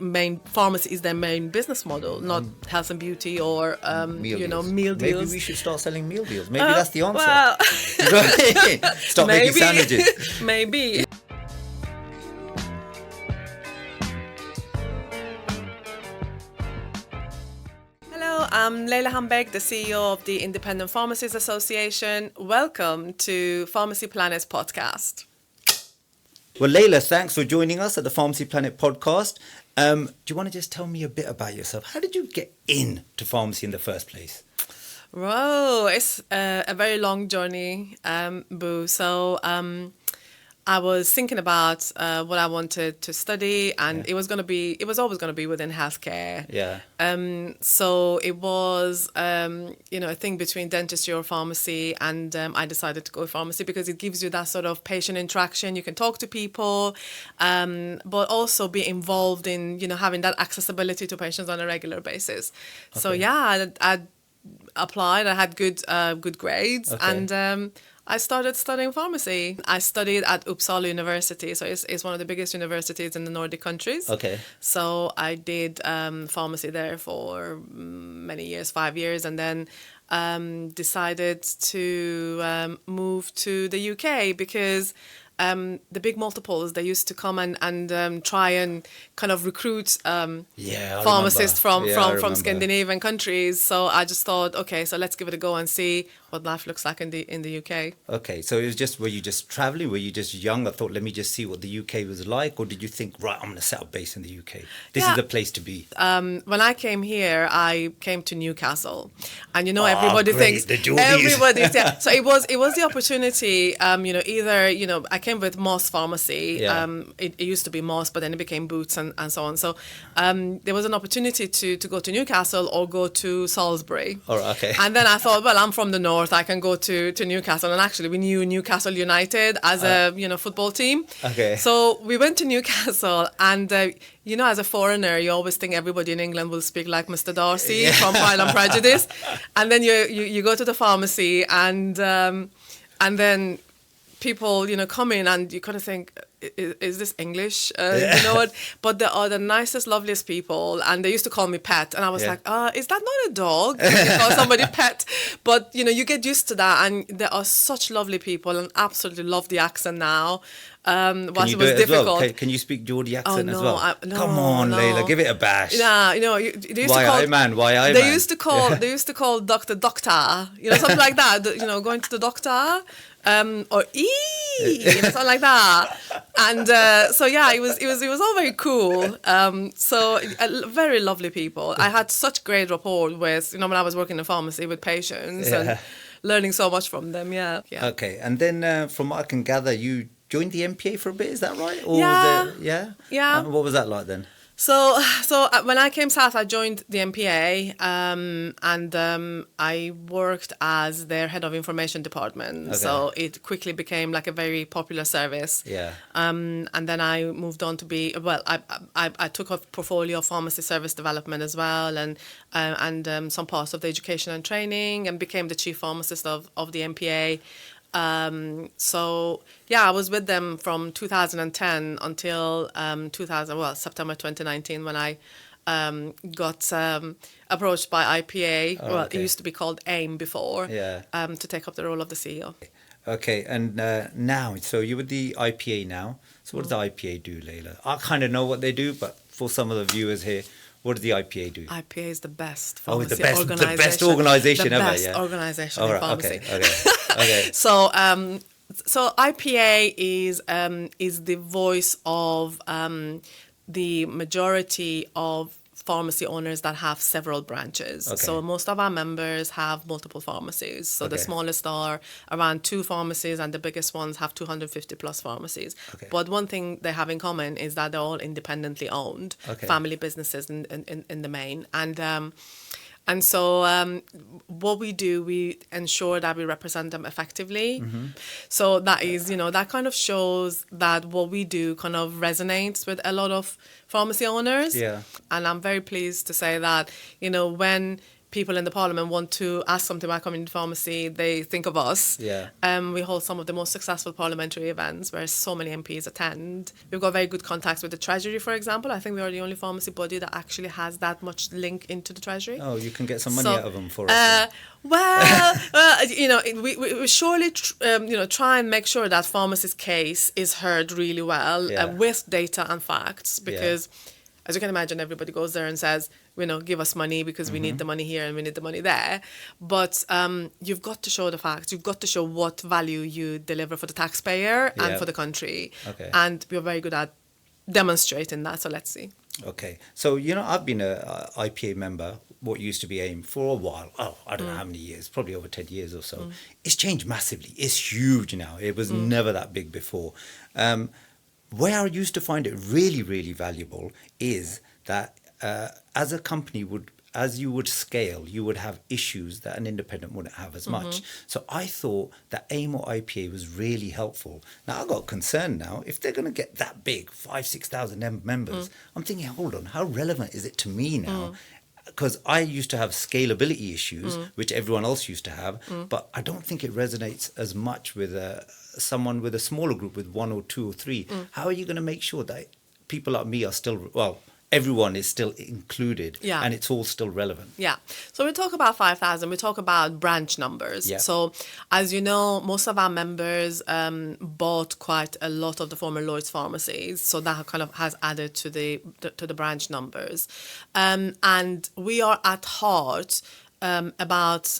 main pharmacy is their main business model, not health and beauty or meal deals. Maybe we should start selling meal deals. Maybe that's the answer. Well, You know what I mean? Stop making sandwiches. Maybe. Hello, I'm Leyla Hannbeck, the CEO of the Independent Pharmacies Association. Welcome to Pharmacy Planet's podcast. Well, Leyla, thanks for joining us at the Pharmacy Planet podcast. Do you want to just tell me a bit about yourself? How did you get into pharmacy in the first place? Whoa, it's a very long journey, Boo. So I was thinking about what I wanted to study, and it was always going to be within healthcare. Yeah. So it was, a thing between dentistry or pharmacy, and I decided to go with pharmacy because it gives you that sort of patient interaction. You can talk to people, but also be involved in, having that accessibility to patients on a regular basis. Okay. So yeah, I applied. I had good grades, and I started studying pharmacy. I studied at Uppsala University, so it's one of the biggest universities in the Nordic countries. Okay. So I did pharmacy there for many years, 5 years, and then decided to move to the UK because the big multiples, they used to come and try and kind of recruit pharmacists from Scandinavian countries. So I just thought, okay, so let's give it a go and see what life looks like in the UK. Okay, so it was were you just traveling? Were you just young? I thought, let me just see what the UK was like, or did you think, right, I'm going to set up base in the UK? This is the place to be. When I came here, I came to Newcastle, and everybody thinks everybody's So it was the opportunity. Either I came with Moss Pharmacy. Yeah. It used to be Moss, but then it became Boots and so on. So there was an opportunity to go to Newcastle or go to Salisbury. All right, okay. And then I thought, well, I'm from the north. I can go to Newcastle, and actually we knew Newcastle United as a football team. Okay. So we went to Newcastle, and as a foreigner, you always think everybody in England will speak like Mr. Darcy from Pride and Prejudice, and then you go to the pharmacy, and then people come in, and you kind of think, is this English? You know what? But they are the nicest, loveliest people, and they used to call me Pet, and I was like, is that not a dog? You call somebody Pet, but you get used to that, and they are such lovely people, and absolutely love the accent now. Can you do it difficult. As well? Can you speak Geordie accent as well? Come on, Leyla, give it a bash. Yeah, They used to call Doctor, something like that. Going to the doctor. Or something like that, and it was all very cool. Very lovely people. I had such great rapport with when I was working in pharmacy with patients and learning so much from them. Yeah. Okay, and then from what I can gather, you joined the MPA for a bit. Is that right? Or Yeah. What was that like then? So when I came south, I joined the MPA, and I worked as their head of information department. Okay. So it quickly became like a very popular service. Yeah. And then I moved on to be I took a portfolio of pharmacy service development as well, and some parts of the education and training, and became the chief pharmacist of the MPA. I was with them from 2010 until September 2019, when I got approached by IPA. Oh, okay. It used to be called AIM before. Yeah. To take up the role of the CEO. Okay, and now, so you're with the IPA now. So what does the IPA do, Leyla? I kind of know what they do, but for some of the viewers here, what does the IPA do? IPA is the best pharmacy organisation. The best organisation ever, The best organisation in pharmacy. Okay. So IPA is the voice of the majority of pharmacy owners that have several branches. Okay. So most of our members have multiple pharmacies. So the smallest are around 2 pharmacies, and the biggest ones have 250 plus pharmacies. Okay. But one thing they have in common is that they're all independently owned, family businesses in the main. And so what we do, we ensure that we represent them effectively. Mm-hmm. So that is, that kind of shows that what we do kind of resonates with a lot of pharmacy owners. Yeah. And I'm very pleased to say that, when people in the parliament want to ask something about community pharmacy, they think of us. Yeah. We hold some of the most successful parliamentary events where so many MPs attend. We've got very good contacts with the Treasury, for example. I think we are the only pharmacy body that actually has that much link into the Treasury. Oh, you can get some money out of them for us. We surely, try and make sure that pharmacy's case is heard really well with data and facts, because as you can imagine, everybody goes there and says, give us money because we need the money here and we need the money there. But you've got to show the facts. You've got to show what value you deliver for the taxpayer and for the country. Okay. And we're very good at demonstrating that. So let's see. Okay. So, I've been a IPA member, what used to be AIM, for a while. Oh, I don't know how many years, probably over 10 years or so. It's changed massively. It's huge now. It was never that big before. Where I used to find it really, really valuable is that as a company as you would scale, you would have issues that an independent wouldn't have as much. So I thought that AIM or IPA was really helpful. Now, I've got concern now. If they're going to get that big, 5,000-6,000 members, I'm thinking, hold on, how relevant is it to me now? Because I used to have scalability issues, which everyone else used to have, but I don't think it resonates as much with someone with a smaller group with 1 or 2 or 3. How are you going to make sure that people like me are still, everyone is still included and it's all still relevant? Yeah. So we talk about 5,000, we talk about branch numbers. Yeah. So as you know, most of our members bought quite a lot of the former Lloyd's pharmacies. So that kind of has added to the branch numbers. And we are at heart about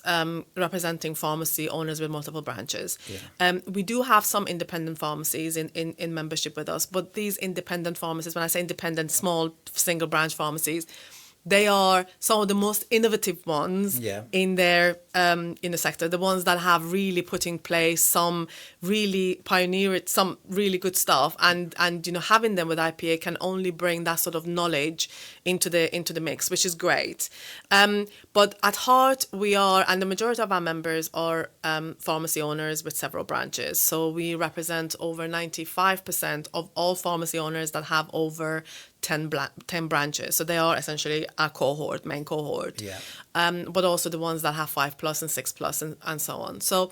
representing pharmacy owners with multiple branches. Yeah. We do have some independent pharmacies in membership with us, but these independent pharmacies, when I say independent, small single branch pharmacies, they are some of the most innovative ones in their in the sector. The ones that have really put in place some really pioneered, some really good stuff, and having them with IPA can only bring that sort of knowledge into the mix, which is great. But at heart, we are, and the majority of our members are pharmacy owners with several branches. So we represent over 95% of all pharmacy owners that have over 10 branches. So they are essentially our main cohort. Yeah. But also the ones that have 5+ and 6+ and so on. So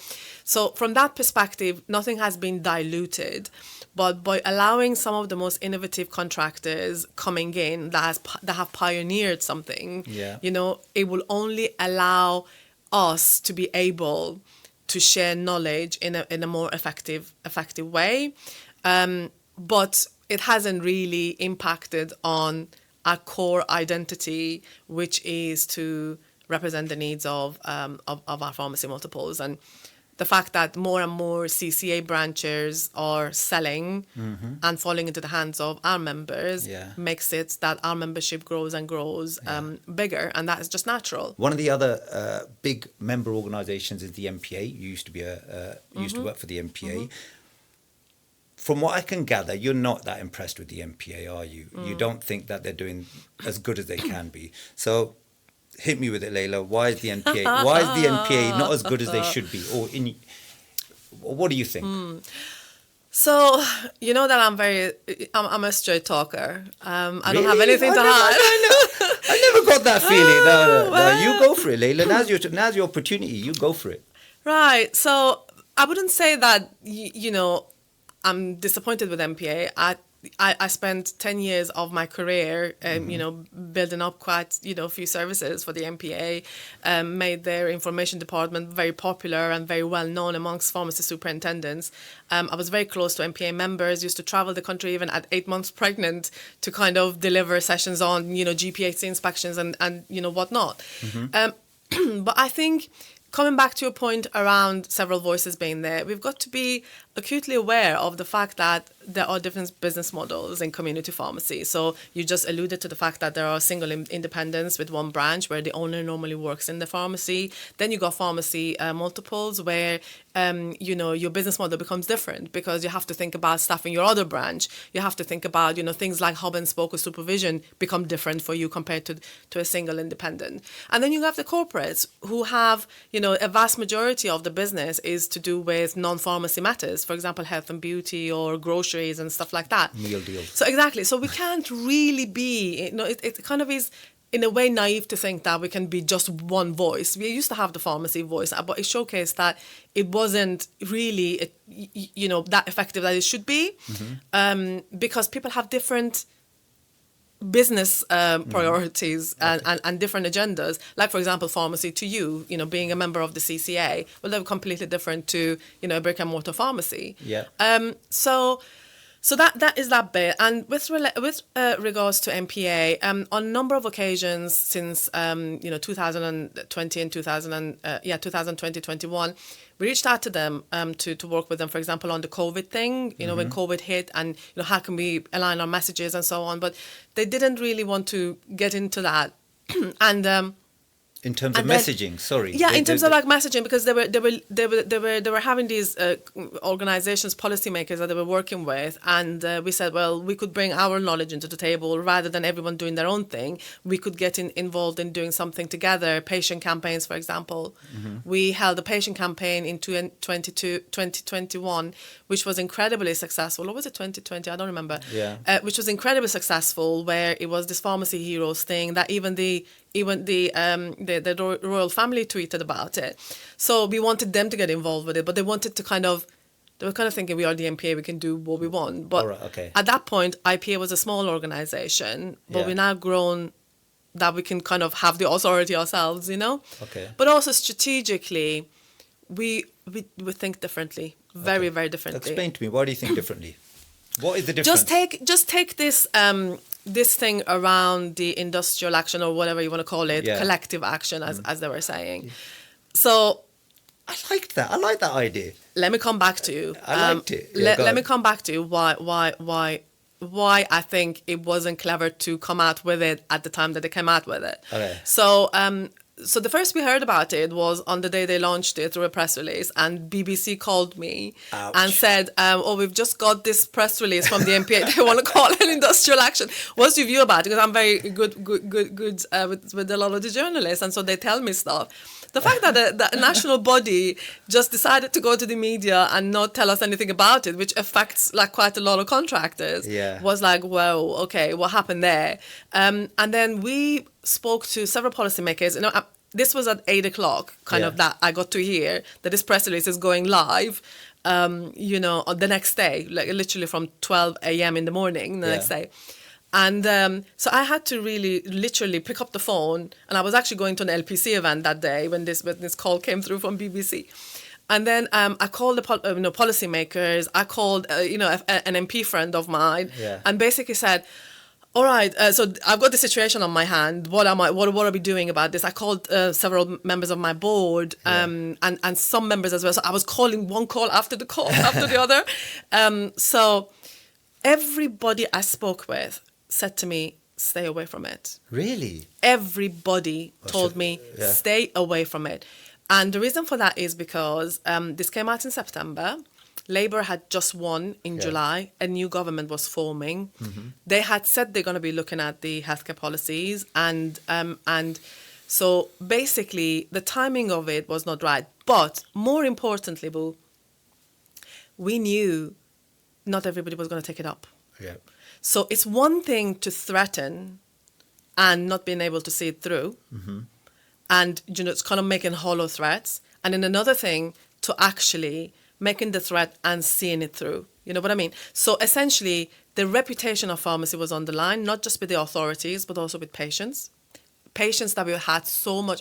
from that perspective, nothing has been diluted. But by allowing some of the most innovative contractors coming in that have pioneered something, it will only allow us to be able to share knowledge in a more effective way. But it hasn't really impacted on our core identity, which is to represent the needs of our pharmacy multiples. And the fact that more and more CCA branches are selling and falling into the hands of our members makes it that our membership grows and grows bigger, and that is just natural. One of the other big member organisations is the MPA. You used to be used to work for the MPA. From what I can gather, you're not that impressed with the MPA, are you? You don't think that they're doing as good as they can be. So hit me with it, Leyla. Why is the MPA not as good as they should be? Or what do you think? So you know that I'm a straight talker. I don't have anything to hide. I never got that feeling. No, you go for it, Leyla. Now's your opportunity. You go for it. Right. So I wouldn't say that I'm disappointed with MPA. I spent 10 years of my career, building up quite, a few services for the MPA, made their information department very popular and very well known amongst pharmacy superintendents. I was very close to MPA members, used to travel the country even at 8 months pregnant to kind of deliver sessions on, GPHC inspections and whatnot. But I think coming back to your point around several voices being there, we've got to be acutely aware of the fact that there are different business models in community pharmacy. So you just alluded to the fact that there are single independents with one branch where the owner normally works in the pharmacy. Then you got pharmacy multiples where, your business model becomes different because you have to think about staffing your other branch. You have to think about, things like hub and spoke or supervision become different for you compared to a single independent. And then you have the corporates who have, a vast majority of the business is to do with non-pharmacy matters. For example, health and beauty or groceries and stuff like that. Meal deals. So exactly. So we can't really be, it kind of is in a way naive to think that we can be just one voice. We used to have the pharmacy voice, but it showcased that it wasn't really, that effective that it should be, because people have different business priorities and different agendas. Like, for example, pharmacy to you, being a member of the CCA, well, they're completely different to, a brick and mortar pharmacy. Yeah. So that is that bit. And with regards to MPA, on a number of occasions since 2020 and 2021, we reached out to them to work with them, for example, on the COVID thing, when COVID hit, and how can we align our messages and so on. But they didn't really want to get into that. And in terms of messaging, sorry. Yeah, in terms of like messaging, because they were having these organizations, policymakers that they were working with, and we said, well, we could bring our knowledge into the table rather than everyone doing their own thing. We could get involved in doing something together. Patient campaigns, for example. We held a patient campaign in 2021, which was incredibly successful. Or was it 2020? I don't remember. Yeah. Which was incredibly successful, where it was this pharmacy heroes thing that even the royal family tweeted about it. So we wanted them to get involved with it, but they wanted to they were kind of thinking, we are the MPA, we can do what we want. But at that point, IPA was a small organization, but we're now grown that we can kind of have the authority ourselves, Okay. But also strategically, we think differently, very, very differently. Explain to me, why do you think differently? What is the difference? Just take this this thing around the industrial action, or whatever you want to call it, collective action, as they were saying. So I liked that. I like that idea. Let me come back to you. I liked it. Let me come back to you why I think it wasn't clever to come out with it at the time that they came out with it. Okay. So the first we heard about it was on the day they launched it through a press release, and BBC called me and said, we've just got this press release from the MPA. They want to call it industrial action. What's your view about it? Because I'm very good with a lot of the journalists, and so they tell me stuff. The fact that the national body just decided to go to the media and not tell us anything about it, which affects like quite a lot of contractors, was like, whoa, okay, what happened there? And then we spoke to several policymakers. This was at 8:00, of that I got to hear that this press release is going live, on the next day, like literally from 12 a.m. in the morning the next day. And so I had to really literally pick up the phone, and I was actually going to an LPC event that day when this call came through from BBC. And then I called the policymakers. I called an MP friend of mine, and basically said, all right, so I've got the situation on my hand. What are we doing about this? I called several members of my board, and some members as well. So I was calling one call after the other. So everybody I spoke with said to me, stay away from it. Really? Everybody told me, stay away from it. And the reason for that is because this came out in September. Labour had just won in July. A new government was forming. They had said they're going to be looking at the healthcare policies. And so basically, the timing of it was not right. But more importantly, Boo, we knew not everybody was going to take it up. Yeah. So it's one thing to threaten and not being able to see it through. And, it's kind of making hollow threats. And then another thing to actually making the threat and seeing it through. You know what I mean? So essentially, the reputation of pharmacy was on the line, not just with the authorities, but also with patients. Patients that we had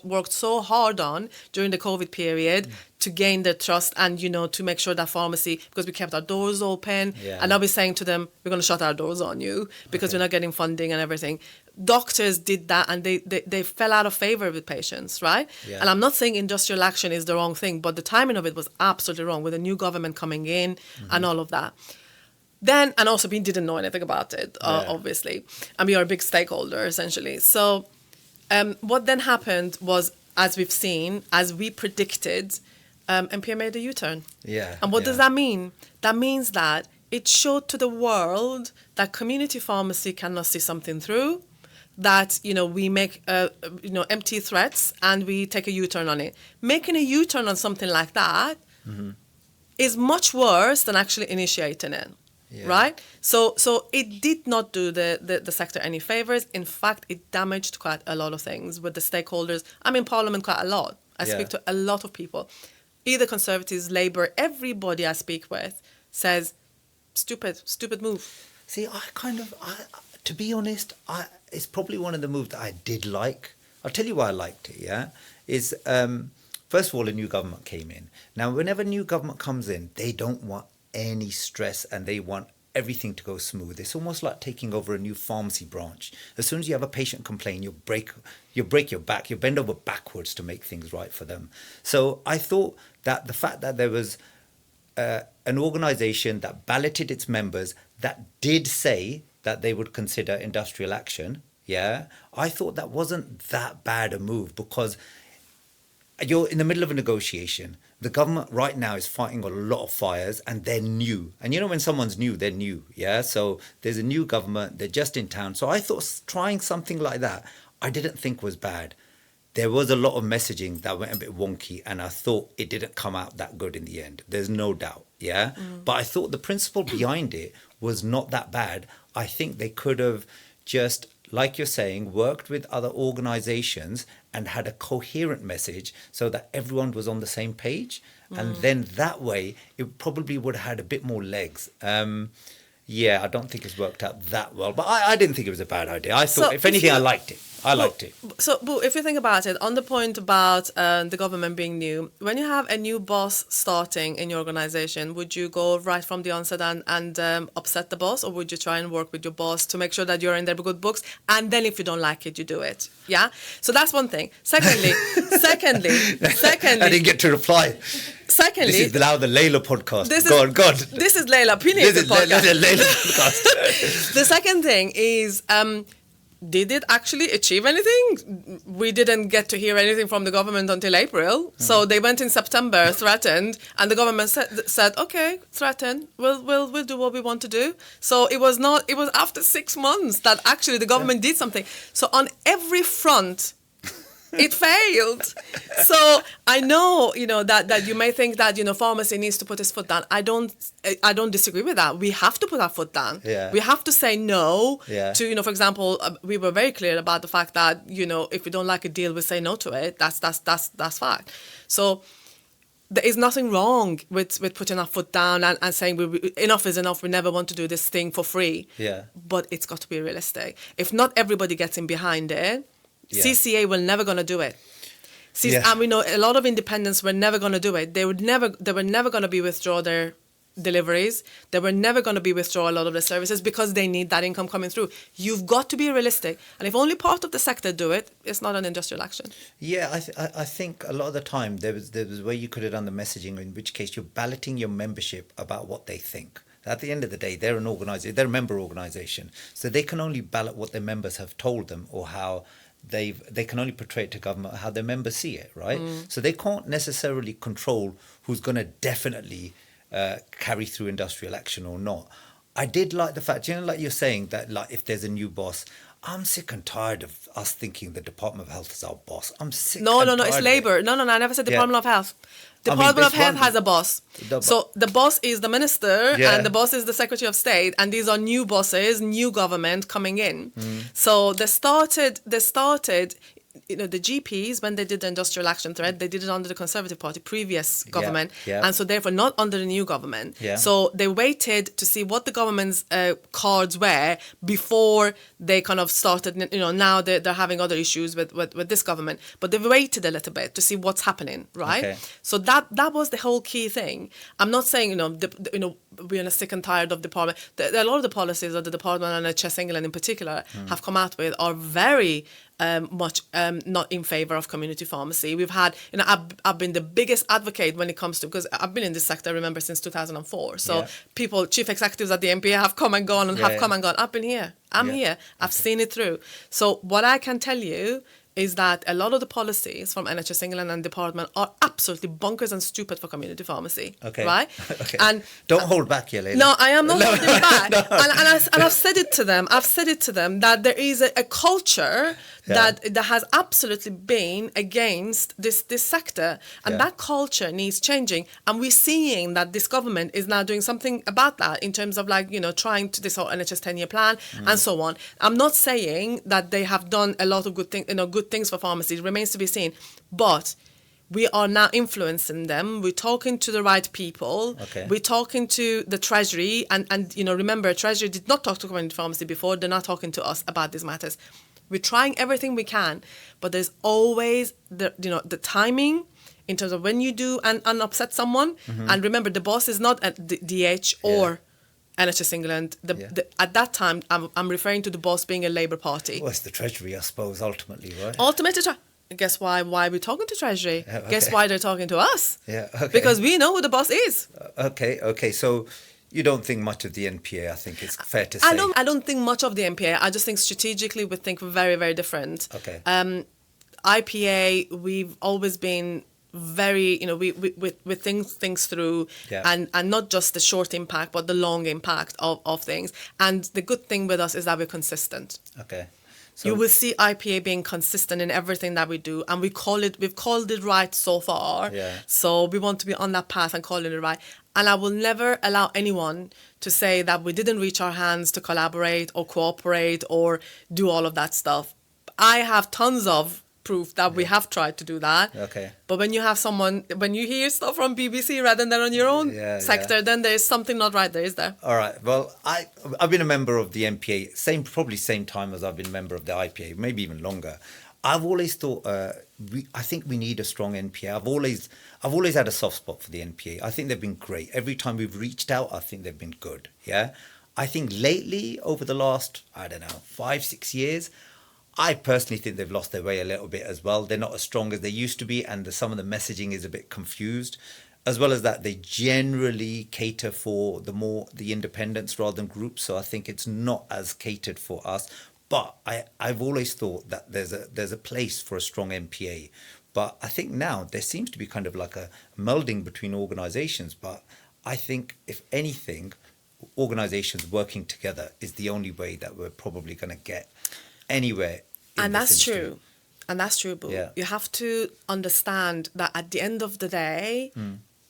worked so hard on during the COVID period to gain their trust and, to make sure that pharmacy, because we kept our doors open. And now we're saying to them, we're going to shut our doors on you because we're not getting funding and everything. Doctors did that, and they fell out of favor with patients, right? And I'm not saying industrial action is the wrong thing, but the timing of it was absolutely wrong with a new government coming in and all of that. Then, and also we didn't know anything about it, obviously. And we are a big stakeholder, essentially. So what then happened was, as we've seen, as we predicted, MPA made a U-turn. And what does that mean? That means that it showed to the world that community pharmacy cannot see something through, that, we make, empty threats and we take a U-turn on it. Making a U-turn on something like that is much worse than actually initiating it. right? So it did not do the sector any favors. In fact, it damaged quite a lot of things with the stakeholders. I'm in Parliament quite a lot. I speak to a lot of people, either Conservatives, Labour, everybody I speak with says, stupid move. See, to be honest, it's probably one of the moves that I did like. I'll tell you why I liked it, is first of all, a new government came in. Now, whenever a new government comes in, they don't want any stress and they want everything to go smooth. It's almost like taking over a new pharmacy branch. As soon as you have a patient complain, you break your back, you bend over backwards to make things right for them. So I thought that the fact that there was an organisation that balloted its members that did say that they would consider industrial action, I thought that wasn't that bad a move, because you're in the middle of a negotiation. The government right now is fighting a lot of fires and they're new. And you know, when someone's new, they're new. So there's a new government, they're just in town. So I thought trying something like that, I didn't think was bad. There was a lot of messaging that went a bit wonky and I thought it didn't come out that good in the end. There's no doubt. But I thought the principle behind it was not that bad. I think they could have just, like you're saying, worked with other organizations and had a coherent message so that everyone was on the same page. And then that way, it probably would have had a bit more legs. I don't think it's worked out that well. But I didn't think it was a bad idea. I thought, if anything, I liked it. I liked it. So, if you think about it, on the point about the government being new, when you have a new boss starting in your organization, would you go right from the onset and upset the boss, or would you try and work with your boss to make sure that you're in their good books, and then if you don't like it, you do it? So that's one thing. Secondly, I didn't get to reply. Secondly, this is now the Leyla podcast. Go on. This is Leyla opinionated podcast. This is Leyla podcast. The second thing is, did it actually achieve anything? We didn't get to hear anything from the government until April. So they went in September, threatened, and the government said, okay, threaten, we'll do what we want to do. So it was after 6 months that actually the government did something. So on every front, it failed. So I know, that you may think that, pharmacy needs to put its foot down. I don't disagree with that. We have to put our foot down. We have to say no to, for example, we were very clear about the fact that, if we don't like a deal, we say no to it. That's fine. So there is nothing wrong with putting our foot down and saying enough is enough. We never want to do this thing for free. But it's got to be realistic. If not everybody gets in behind it, CCA were never going to do it. And we know a lot of independents were never going to do it. They were never going to be withdraw their deliveries. They were never going to be withdraw a lot of the services because they need that income coming through. You've got to be realistic. And if only part of the sector do it, it's not an industrial action. I think a lot of the time there was a way you could have done the messaging, in which case you're balloting your membership about what they think. At the end of the day, they're a member organisation. So they can only ballot what their members have told them, or how they can only portray it to government how their members see it, right? So they can't necessarily control who's going to definitely carry through industrial action or not. I did like the fact, like you're saying, that like if there's a new boss, I'm sick and tired of us thinking the Department of Health is our boss. I'm sick. No, it's Labour. No, I never said Department of Health. Department of Health has a boss. So the boss is the minister and the boss is the Secretary of State, and these are new bosses, new government coming in. So they started, the GPs, when they did the industrial action thread, they did it under the Conservative Party, previous government, and so therefore not under the new government. So they waited to see what the government's cards were before they kind of started, now they're having other issues with this government, but they waited a little bit to see what's happening, right? So that was the whole key thing. I'm not saying, we're sick and tired of the department. A lot of the policies that the department and NHS England in particular have come out with are very much not in favour of community pharmacy. We've had, I've been the biggest advocate when it comes to, because I've been in this sector, remember, since 2004. So people, chief executives at the MPA have come and gone and have come and gone. I've been here. I'm here. I've seen it through. So what I can tell you is that a lot of the policies from NHS England and department are absolutely bonkers and stupid for community pharmacy. Okay. Right? Okay. And don't hold back, Leyla. No, I am not holding back. And I've said it to them. That there is a culture that has absolutely been against this sector, and that culture needs changing. And we're seeing that this government is now doing something about that in terms of trying to this whole NHS 10-year plan and so on. I'm not saying that they have done a lot of good things for pharmacies. It remains to be seen, but we are now influencing them. We're talking to the right people. Okay. We're talking to the Treasury. And remember, Treasury did not talk to community pharmacy before. They're not talking to us about these matters. We're trying everything we can. But there's always the timing in terms of when you do and upset someone. And remember, the boss is not at the DH or NHS England. At that time, I'm referring to the boss being a Labour Party. Well, it's the Treasury, I suppose, ultimately, right? Ultimately, guess why we're talking to Treasury? Okay. Guess why they're talking to us? Yeah, okay. Because we know who the boss is. Okay. So you don't think much of the NPA, I think it's fair to say. I don't think much of the NPA. I just think strategically we think very, very different. Okay. IPA, we've always been very, we think things through and not just the short impact, but the long impact of things. And the good thing with us is that we're consistent. Okay. So you will see IPA being consistent in everything that we do, and we've called it right so far. Yeah. So we want to be on that path and calling it right. And I will never allow anyone to say that we didn't reach our hands to collaborate or cooperate or do all of that stuff. I have tons of proof that we have tried to do that. Okay. But when you hear stuff from BBC rather than on your own sector, then there's something not right there, is there? All right. Well, I've been a member of the NPA, probably same time as I've been a member of the IPA, maybe even longer. I've always thought I think we need a strong NPA. I've always had a soft spot for the NPA. I think they've been great. Every time we've reached out, I think they've been good. Yeah. I think lately, over the last 5-6 years, I personally think they've lost their way a little bit as well. They're not as strong as they used to be, and some of the messaging is a bit confused. As well as that, they generally cater for the independents rather than groups. So I think it's not as catered for us. But I've always thought that there's a place for a strong NPA. But I think now there seems to be kind of like a melding between organisations. But I think, if anything, organisations working together is the only way that we're probably going to get anywhere. And that's true. And that's true, Boo. Yeah. You have to understand that at the end of the day,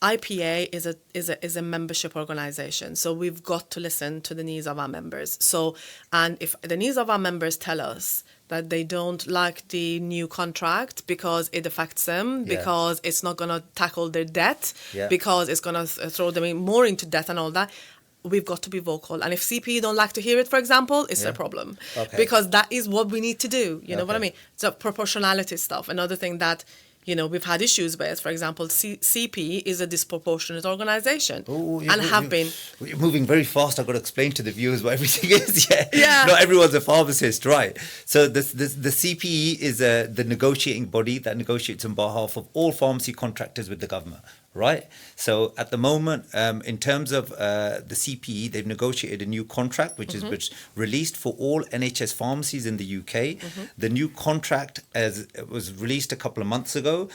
IPA is a membership organization. So we've got to listen to the needs of our members. So, and if the needs of our members tell us that they don't like the new contract because it affects them, because it's not going to tackle their debt, because it's going to throw them more into debt and all that, we've got to be vocal. And if CPE don't like to hear it, for example, it's a problem. Okay. Because that is what we need to do. You know what I mean? So proportionality stuff. Another thing that, we've had issues with, for example, CPE is a disproportionate organization. You're moving very fast. I've got to explain to the viewers what everything is. Yeah. Not everyone's a pharmacist, right? So the CPE is the negotiating body that negotiates on behalf of all pharmacy contractors with the government. Right. So at the moment, in terms of the CPE, they've negotiated a new contract, which is released for all NHS pharmacies in the UK. The new contract, as it was released a couple of months ago,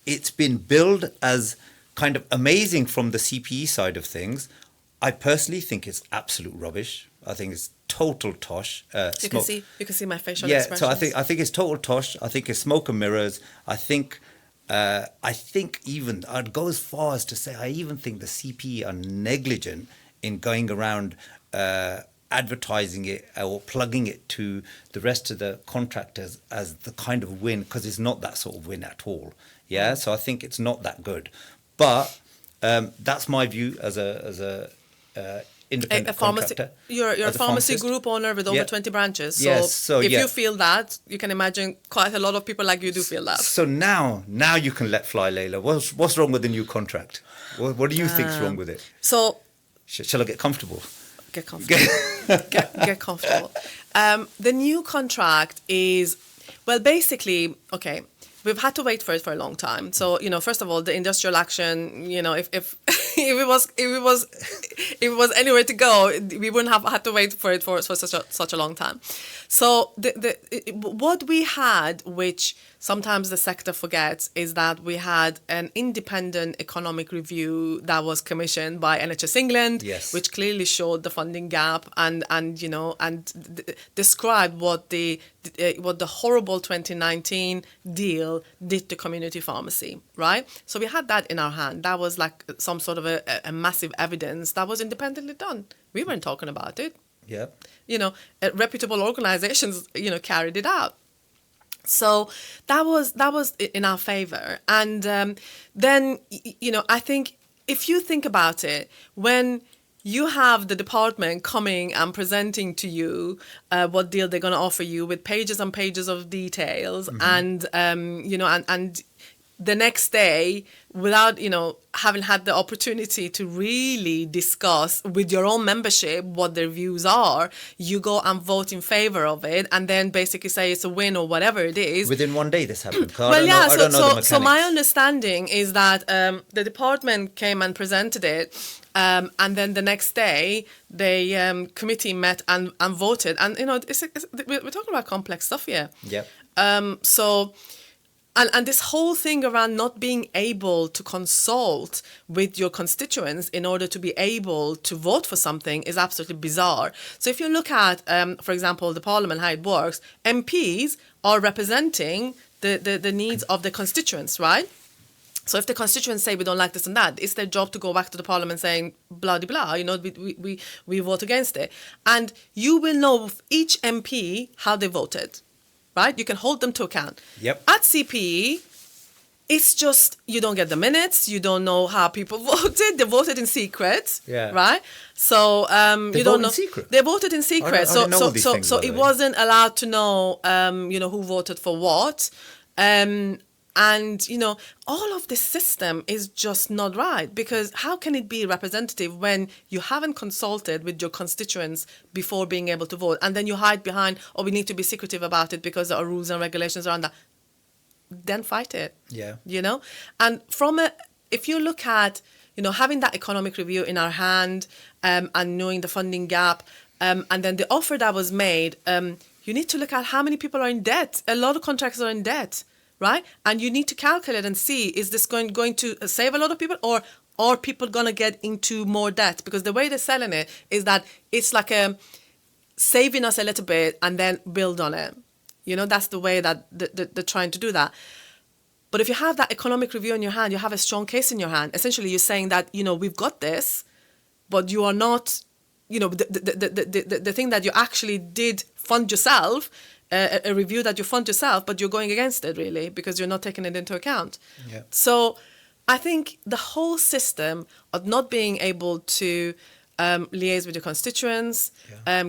it's been billed as kind of amazing from the CPE side of things. I personally think it's absolute rubbish. I think it's total tosh. You can see my facial expressions. So I think it's total tosh. I think it's smoke and mirrors. I think even I'd go as far as to say I even think the CPE are negligent in going around advertising it or plugging it to the rest of the contractors as the kind of win, because it's not that sort of win at all. Yeah, so I think it's not that good. But that's my view as a independent contractor. You're a pharmacy group owner with over 20 branches. So if you feel that, you can imagine quite a lot of people like you do feel that. So now you can let fly, Leyla. What's wrong with the new contract? What do you think's wrong with it? So shall I get comfortable? Get comfortable. get comfortable. The new contract is, well, basically, okay. we've had to wait for it for a long time. So, first of all, the industrial action, if if it was anywhere to go, we wouldn't have had to wait for it for such a long time. So what we had, which sometimes the sector forgets, is that we had an independent economic review that was commissioned by NHS England, yes, which clearly showed the funding gap and described what the horrible 2019 deal did to community pharmacy, right? So we had that in our hand. That was like some sort of a massive evidence that was independently done. We weren't talking about it. Yeah. Reputable organizations, carried it out. So that was in our favor. And then, I think if you think about it, when you have the department coming and presenting to you what deal they're going to offer you with pages and pages of details, and and the next day, without having had the opportunity to really discuss with your own membership what their views are, you go and vote in favor of it, and then basically say it's a win or whatever it is. Within one day, this happened. Well, yeah. I don't know the mechanics. So my understanding is that the department came and presented it, and then the next day the committee met and voted, and we're talking about complex stuff here. Yeah. So. And this whole thing around not being able to consult with your constituents in order to be able to vote for something is absolutely bizarre. So if you look at, for example, the Parliament, how it works, MPs are representing the needs of the constituents, right? So if the constituents say we don't like this and that, it's their job to go back to the Parliament saying blah, blah, we vote against it. And you will know with each MP how they voted. Right? You can hold them to account. Yep. At CPE, it's just you don't get the minutes. You don't know how people voted. They voted in secret. Yeah. Right. So you don't know. Secret. They voted in secret. I know these things, so it wasn't allowed to know. Who voted for what. And, all of this system is just not right, because how can it be representative when you haven't consulted with your constituents before being able to vote? And then you hide behind, we need to be secretive about it because there are rules and regulations around that. Then fight it. Yeah. And if you look at, having that economic review in our hand and knowing the funding gap, and then the offer that was made, you need to look at how many people are in debt. A lot of contractors are in debt. Right? And you need to calculate and see, is this going to save a lot of people, or are people going to get into more debt? Because the way they're selling it is that it's like saving us a little bit and then build on it. That's the way that they're trying to do that. But if you have that economic review in your hand, you have a strong case in your hand. Essentially, you're saying that, we've got this, but you are not, the thing that you actually did fund yourself, a review that you fund yourself, but you're going against it, really, because you're not taking it into account. Yeah. So I think the whole system of not being able to liaise with your constituents,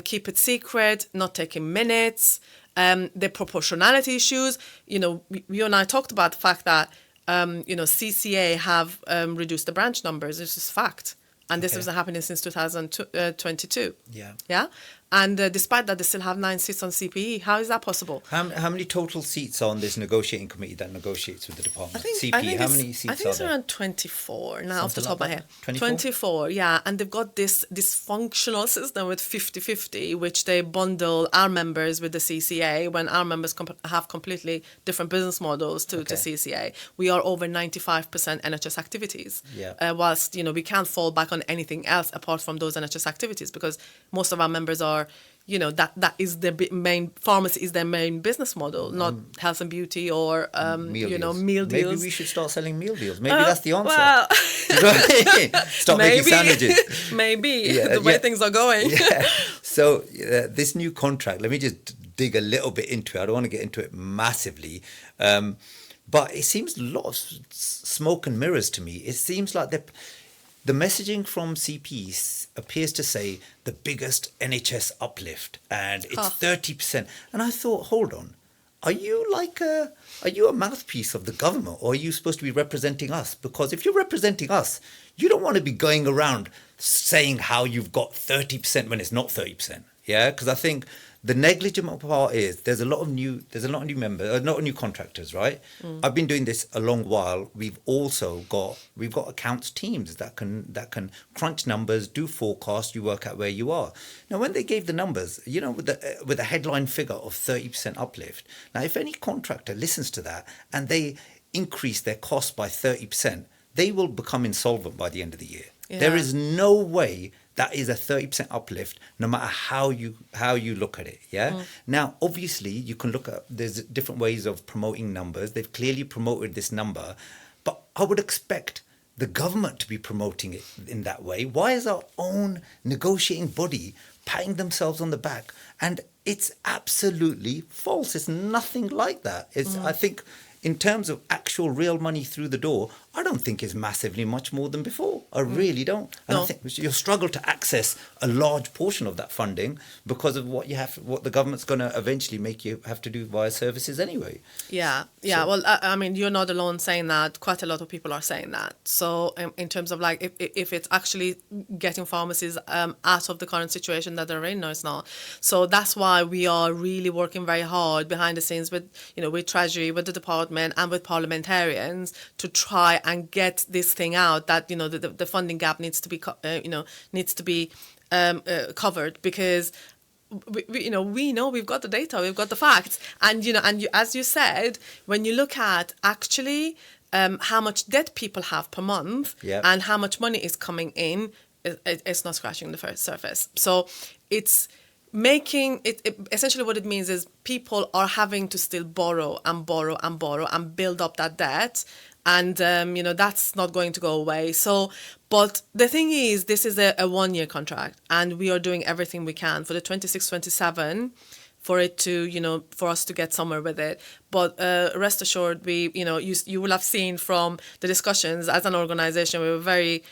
keep it secret, not taking minutes, the proportionality issues. You and I talked about the fact that, CCA have reduced the branch numbers. This is fact. And this was happening since 2022. Yeah. Yeah. And despite that, they still have 9 seats on CPE. How is that possible? How many total seats are on this negotiating committee that negotiates with the department? CPE, how many seats are there? I think it's around 24 now, off the top of my head. 24, yeah. And they've got this dysfunctional system with 50-50, which they bundle our members with the CCA when our members have completely different business models to CCA. We are over 95% NHS activities. Yeah. Whilst, we can't fall back on anything else apart from those NHS activities, because most of our members are, that is their main, pharmacy is their main business model, not health and beauty or, meal deals. Maybe we should start selling meal deals. Maybe that's the answer. Well, stop making sandwiches. Maybe, the way things are going. Yeah. So this new contract, let me just dig a little bit into it. I don't want to get into it massively. But it seems a lot of smoke and mirrors to me. It seems like the messaging from CPs appears to say the biggest NHS uplift, and it's 30%. And I thought, hold on, are you a mouthpiece of the government, or are you supposed to be representing us? Because if you're representing us, you don't want to be going around saying how you've got 30% when it's not 30%. Yeah, because I think The negligible part is there's a lot of new members, a lot of new contractors, right? I've been doing this a long while. We've got accounts teams that can crunch numbers, do forecasts, you work out where you are. Now, when they gave the numbers, with a headline figure of 30% uplift. Now, if any contractor listens to that and they increase their costs by 30%, they will become insolvent by the end of the year. Yeah. There is no way that is a 30% uplift, no matter how you look at it. Yeah. Now, obviously, you can look at there's different ways of promoting numbers. They've clearly promoted this number, but I would expect the government to be promoting it in that way. Why is our own negotiating body patting themselves on the back? And it's absolutely false. It's nothing like that. I think in terms of actual real money through the door, I don't think it's massively much more than before. I really don't. And I think you'll struggle to access a large portion of that funding because of what the government's going to eventually make you have to do via services anyway. Yeah. So. Well, I mean, you're not alone saying that. Quite a lot of people are saying that. So in terms of like, if it's actually getting pharmacies out of the current situation that they're in, no, it's not. So that's why we are really working very hard behind the scenes with Treasury, with the department and with parliamentarians to try and get this thing out that the funding gap needs to be covered, because we know we've got the data, we've got the facts, and as you said, when you look at actually how much debt people have per month and how much money is coming in, it's not scratching the surface. So it's making it essentially what it means is people are having to still borrow and build up that debt. And, that's not going to go away. So, but the thing is, this is a 1-year contract, and we are doing everything we can for the 26-27 for it to, for us to get somewhere with it. But rest assured, you will have seen from the discussions as an organization, we were very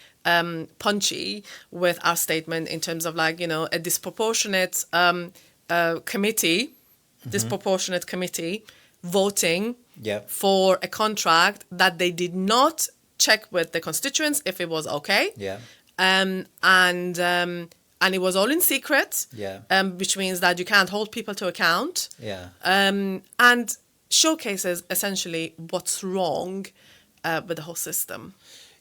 punchy with our statement in terms of like, a disproportionate committee voting for a contract that they did not check with the constituents if it was okay. And it was all in secret. Which means that you can't hold people to account. And showcases essentially what's wrong with the whole system.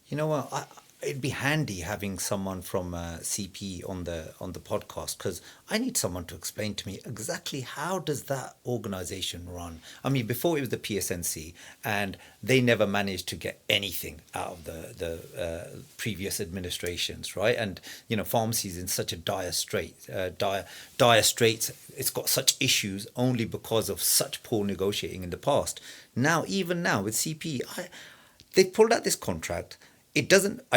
You know what? It'd be handy having someone from CP on the podcast, because I need someone to explain to me exactly how does that organisation run. I mean, before it was the PSNC, and they never managed to get anything out of the previous administrations, right? And pharmacies in such a dire straits. It's got such issues only because of such poor negotiating in the past. Even now with CP, they pulled out this contract. I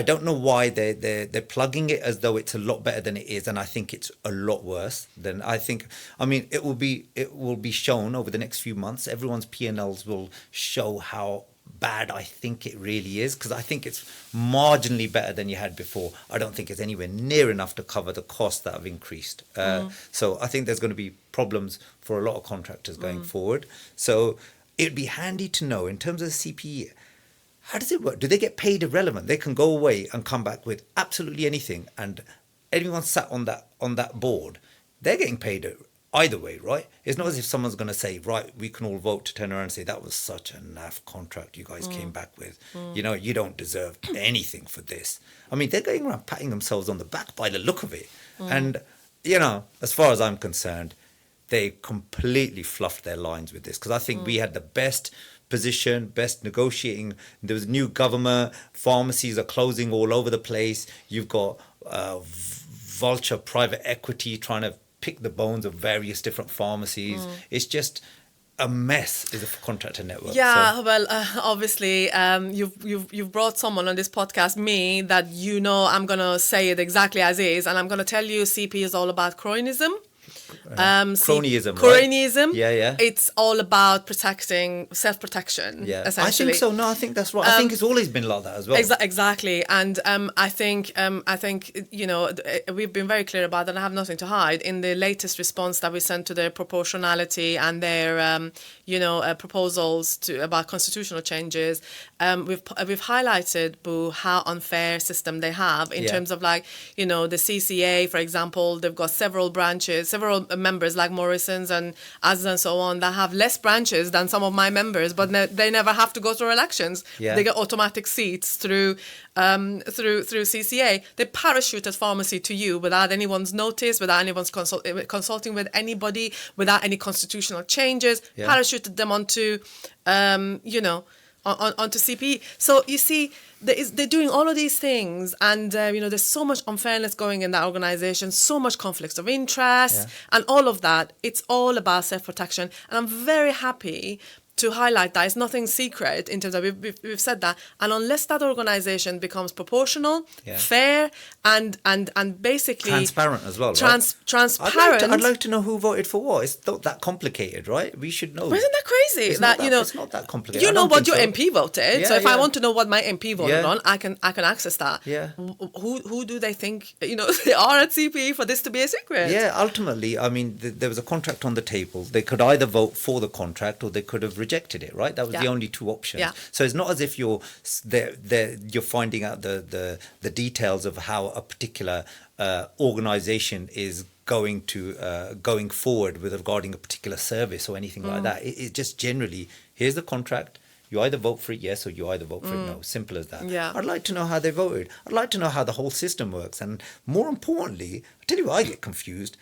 don't know why they're plugging it as though it's a lot better than it is, and I think it's a lot worse than I think. I mean, it will be shown over the next few months. Everyone's P&Ls will show how bad I think it really is, because I think it's marginally better than you had before. I don't think it's anywhere near enough to cover the costs that have increased. So I think there's going to be problems for a lot of contractors going forward. So it'd be handy to know in terms of the CPE. How does it work? Do they get paid irrelevant? They can go away and come back with absolutely anything, and anyone sat on that board, they're getting paid either way, right? It's not as if someone's going to say, right, we can all vote to turn around and say, that was such a naff contract you guys came back with. You don't deserve anything for this. I mean, they're going around patting themselves on the back by the look of it. And, as far as I'm concerned, they completely fluffed their lines with this, because I think we had the best position, best negotiating. There was new government, pharmacies are closing all over the place. You've got vulture private equity trying to pick the bones of various different pharmacies. It's just a mess is a contractor network. Well, obviously, you've brought someone on this podcast, me, that I'm going to say it exactly as is, and I'm going to tell you CP is all about cronyism. Cronyism, cronyism. Right? It's all about protecting self-protection. Essentially. I think so. No, I think that's right. I think it's always been like that as well. Exactly, and I think we've been very clear about that. I have nothing to hide. In the latest response that we sent to their proportionality and their proposals about constitutional changes, we've highlighted, Boo, how unfair system they have in terms of the CCA, for example. They've got several branches, several several members like Morrison's and Asda and so on that have less branches than some of my members, but they never have to go through elections. Yeah. They get automatic seats through CCA. They parachuted pharmacy to you without anyone's notice, without anyone's consulting with anybody, without any constitutional changes. Yeah. Parachuted them onto, onto CPE. So you see, they're doing all of these things, and there's so much unfairness going in that organisation, so much conflicts of interest, and all of that. It's all about self-protection, and I'm very happy to highlight that it's nothing secret in terms of we've said that, and unless that organisation becomes proportional, fair, and basically transparent as well, transparent. I'd like to know who voted for what. It's not that complicated, right? We should know. But isn't that crazy? It's not that complicated. You know what your MP voted. So if I want to know what my MP voted on, I can access that. Yeah. Who do they think they are at CPE for this to be a secret? Yeah. Ultimately, I mean, there was a contract on the table. They could either vote for the contract or they could have rejected it, right? That was the only two options. Yeah. So it's not as if you're finding out the details of how a particular organisation is going forward with regarding a particular service or anything like that. It's just generally, here's the contract. You either vote for it yes or you either vote for it no. Simple as that. Yeah. I'd like to know how they voted. I'd like to know how the whole system works. And more importantly, I tell you what, I get confused.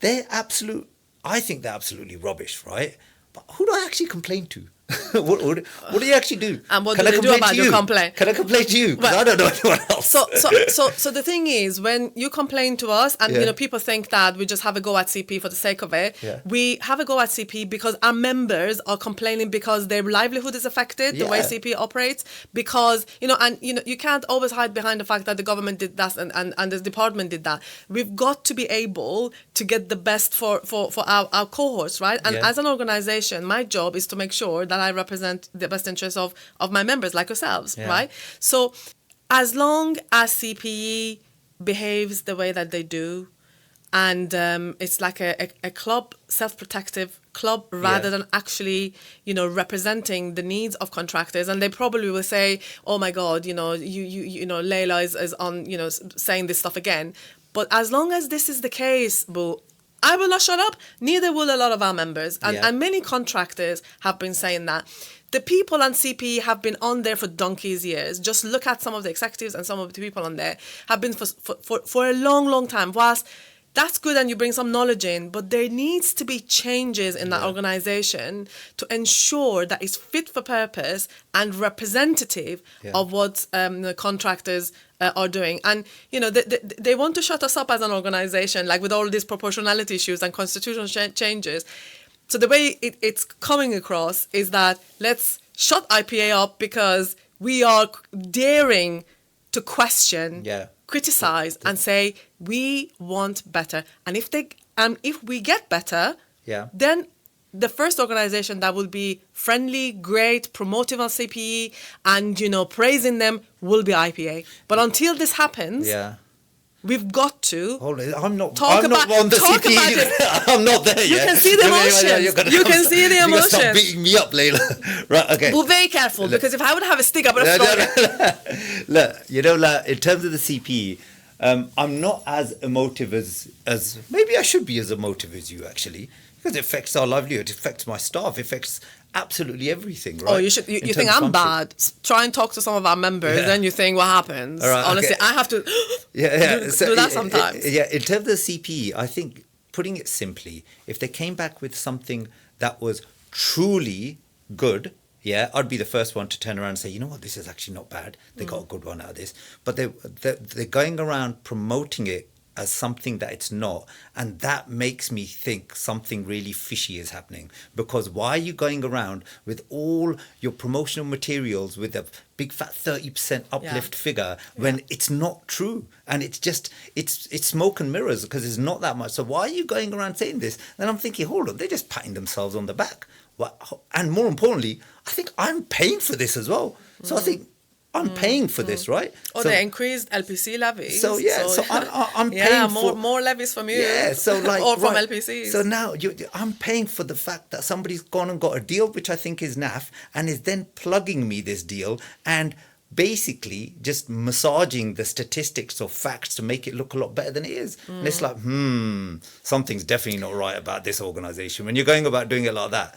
I think they're absolutely rubbish, right? But who do I actually complain to? what do you actually do? And what do they do about your complaint? Can I complain to you? Because I don't know anyone else. So the thing is, when you complain to us, and people think that we just have a go at CP for the sake of it. Yeah. We have a go at CP because our members are complaining because their livelihood is affected, the way CP operates. Because you can't always hide behind the fact that the government did that and the department did that. We've got to be able to get the best for our cohorts, right? And as an organisation, my job is to make sure that I represent the best interests of my members like yourselves, right? So as long as CPE behaves the way that they do, and it's like a club, self-protective club, rather than actually, representing the needs of contractors. And they probably will say, oh my God, Leyla is on, saying this stuff again. But as long as this is the case, Boo, I will not shut up, neither will a lot of our members. And many contractors have been saying that. The people on CPE have been on there for donkey's years. Just look at some of the executives and some of the people on there have been for a long, long time. Whilst that's good and you bring some knowledge in, but there needs to be changes in that organisation to ensure that it's fit for purpose and representative of what the contractors are doing. And, they want to shut us up as an organisation, like with all these proportionality issues and constitutional changes. So the way it's coming across is that let's shut IPA up because we are daring to question, criticize, and say we want better. And if we get better, then the first organisation that will be friendly, great, promoting on CPE, and praising them will be IPA. But until this happens, we've got to. Hold on, I'm not on the CPE. I'm not there yet. You can see the emotions. You can see the emotions. You're stop beating me up, Leyla. Right, okay. Well, very careful, because if I would have a stick, I would have thrown it. Look, in terms of the CPE, I'm not as emotive as maybe I should be as emotive as you, actually, because it affects our livelihood, it affects my staff, it affects absolutely everything, right? Oh, you think I'm bad? Try and talk to some of our members, then you think what happens. Right, honestly, I have to do that sometimes. In terms of the CPE, I think, putting it simply, if they came back with something that was truly good, I'd be the first one to turn around and say, you know what, this is actually not bad. They got a good one out of this. But they're going around promoting it as something that it's not, and that makes me think something really fishy is happening. Because why are you going around with all your promotional materials with a big fat 30% uplift figure when it's not true? And it's just it's smoke and mirrors, because it's not that much. So why are you going around saying this? Then I'm thinking, hold on, they're just patting themselves on the back. And more importantly, I think I'm paying for this as well. So I think I'm paying for this, right? Oh, they increased LPC levies. So I'm paying for more levies from you. Yeah, so like or from LPCs. So now I'm paying for the fact that somebody's gone and got a deal which I think is naff, and is then plugging me this deal, and basically just massaging the statistics or facts to make it look a lot better than it is. And it's like, something's definitely not right about this organization. When you're going about doing it like that,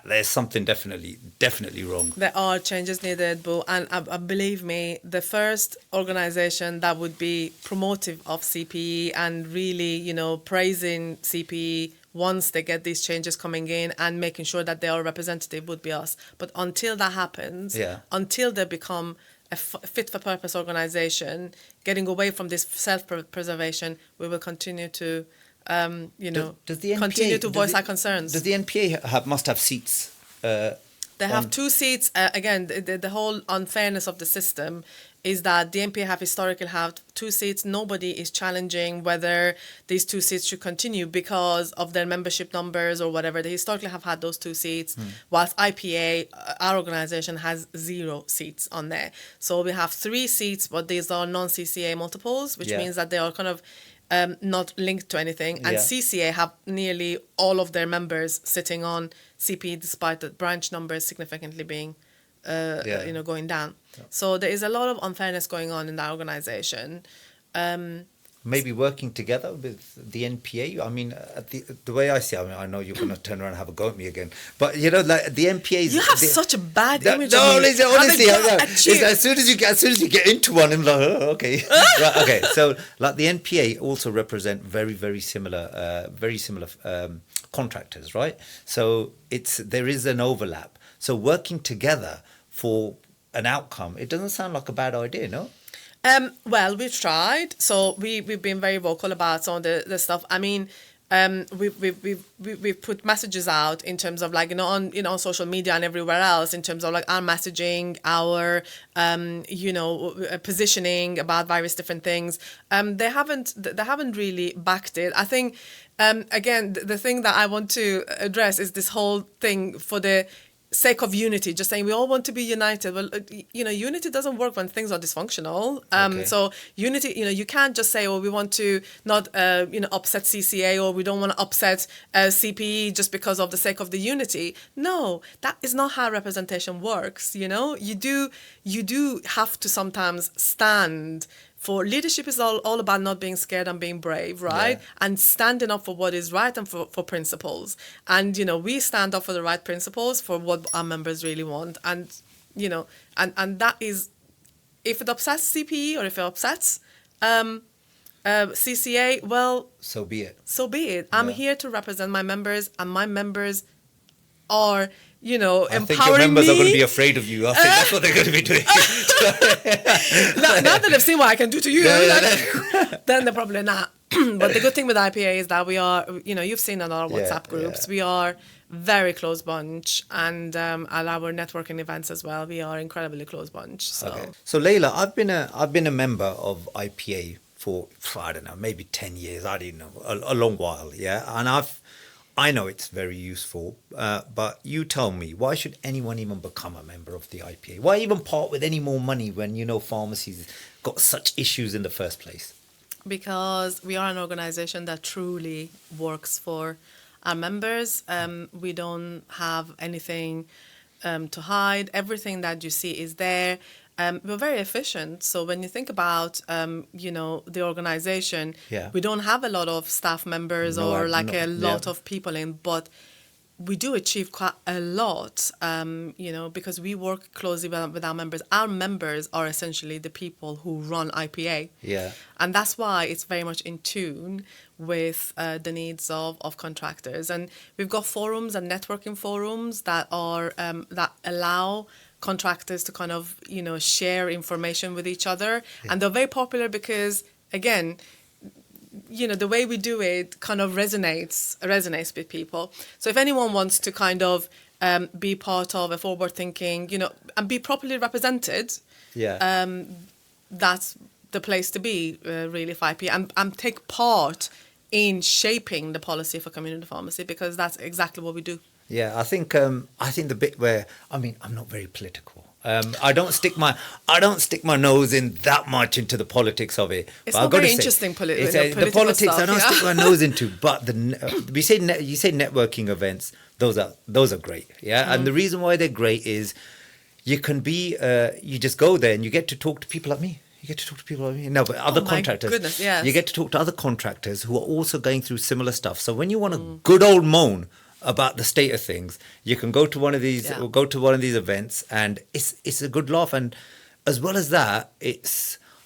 there's something definitely wrong. There are changes needed, but and believe me, the first organization that would be promotive of CPE and really, praising CPE once they get these changes coming in and making sure that they are representative would be us. But until that happens, until they become a fit-for-purpose organization, getting away from this self-preservation, we will continue to does the NPA, continue to voice our concerns. Does the NPA must have seats? They have 2 seats. Again, the whole unfairness of the system is that the NPA have historically had 2 seats. Nobody is challenging whether these 2 seats should continue because of their membership numbers or whatever. They historically have had those 2 seats, whilst IPA, our organisation, has 0 seats on there. So we have 3 seats, but these are non-CCA multiples, which means that they are kind of not linked to anything. And CCA have nearly all of their members sitting on CP, despite the branch numbers significantly being, going down. Yeah. So there is a lot of unfairness going on in that organisation. Maybe working together with the NPA. I mean, the way I see it, I know you're going to turn around and have a go at me again. But, like the NPA's... You have such a bad image of me. Honestly, as soon as you get into one, I'm like, oh, okay. Right, okay, so like the NPA also represent very, very similar contractors, right? So there is an overlap. So working together for an outcome, it doesn't sound like a bad idea, no? Well, we've tried. So we've been very vocal about some of the stuff. I mean, we've put messages out in terms of on social media and everywhere else in terms of our messaging, our positioning about various different things. They haven't really backed it. I think again the thing that I want to address is this whole thing for the sake of unity, just saying we all want to be united. Well, unity doesn't work when things are dysfunctional. So unity, you can't just say, we want to not, upset CCA, or we don't want to upset CPE just because of the sake of the unity. No, that is not how representation works. You do have to sometimes stand for leadership. Is all about not being scared and being brave, right? Yeah. And standing up for what is right and for principles. And, we stand up for the right principles for what our members really want. And, and that is, if it upsets CPE or if it upsets CCA, well... So be it. I'm here to represent my members, and my members are... empowering me. I think your members are going to be afraid of you. I think that's what they're going to be doing. Now that they've seen what I can do to you, then they're probably not. But the good thing with IPA is that we are, you've seen in our WhatsApp groups, we are very close bunch, and at our networking events as well, we are incredibly close bunch. So Leyla, I've been a member of IPA for, I don't know, maybe 10 years. I don't know, a long while, and I know it's very useful, but you tell me, why should anyone even become a member of the IPA? Why even part with any more money when, pharmacies got such issues in the first place? Because we are an organisation that truly works for our members. We don't have anything to hide. Everything that you see is there. We're very efficient. So when you think about, the organisation, we don't have a lot of staff members or a lot of people in, but we do achieve quite a lot, because we work closely with our members. Our members are essentially the people who run IPA. Yeah. And that's why it's very much in tune with the needs of contractors. And we've got forums and networking forums that are that allow contractors to kind of, share information with each other. Yeah. And they're very popular because, again, the way we do it kind of resonates with people. So if anyone wants to kind of be part of a forward-thinking, and be properly represented, that's the place to be, really, for IP, and take part in shaping the policy for community pharmacy, because that's exactly what we do. Yeah, I think the bit where, I'm not very political. I don't stick my nose in that much into the politics of it. It's not very interesting political the politics stuff, I don't stick my nose into. But you say networking events, those are great. Yeah, and the reason why they're great is you can be, you just go there and you get to talk to people like me. You get to talk to people like me. No, but other contractors. Goodness, yes. You get to talk to other contractors who are also going through similar stuff. So when you want a good old moan about the state of things, you can go to one of these or go to one of these events, and it's a good laugh. And as well as that,